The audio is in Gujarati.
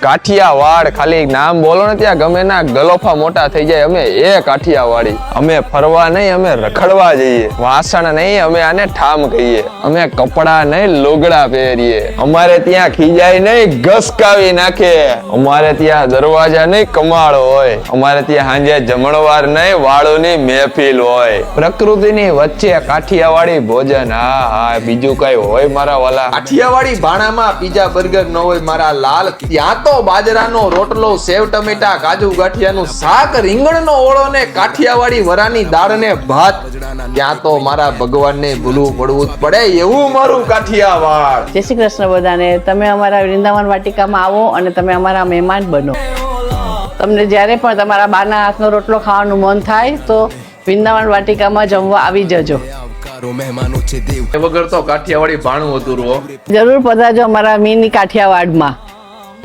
કાઠિયાવાડ ખાલી નામ બોલો ને ત્યાં ગમે ના ગલોફા મોટા થઈ જાય. અમે એ કાઠિયાવાડી. અમે ફરવા નહીં, અમે રખડવા જઈએ. વાસણ નહીં, અમે આને ઠામ કહીએ. અમે કપડા નહીં, લુગડા પહેરીએ. અમારે ત્યાં ખીજાય નહીં, ઘસકાવી નાખે. અમારે ત્યાં દરવાજા નહીં, કમાળ હોય. અમારે ત્યાં સાંજે જમણવાર નહીં, વાળોની મહેફિલ હોય. પ્રકૃતિની વચ્ચે કાઠિયાવાડી ભોજન. હા હા, બીજું કઈ હોય મારા વાલા? કાઠિયાવાડી ભાણામાં પીઝા બર્ગર ન હોય મારા લાલ. ત્યાં તો બાજરાનો રોટલો, સેવ ટમેટા, કાજુ ગાંઠિયાનું શાક, રીંગણનો ઓળો ને કાઠિયાવાડી વરાની દાળ ને ભાત. ત્યાં તો મારા ભગવાનને ભૂલવું પડવું જ પડે એવું મારું કાઠિયાવાડ. જય શ્રી કૃષ્ણ બધાને. તમે અમારા વૃંદાવન વાટિકામાં આવો અને તમે અમારા મહેમાન બનો. તમને જ્યારે પણ તમારા બાના હાથનો રોટલો ખાવાનું મન થાય તો વૃંદાવન વાટિકામાં જમવા આવી જજો. એ વગર તો કાઠિયાવાડી ભાણું અધૂરું. જરૂર પધારજો અમારા મિની કાઠિયાવાડમાં.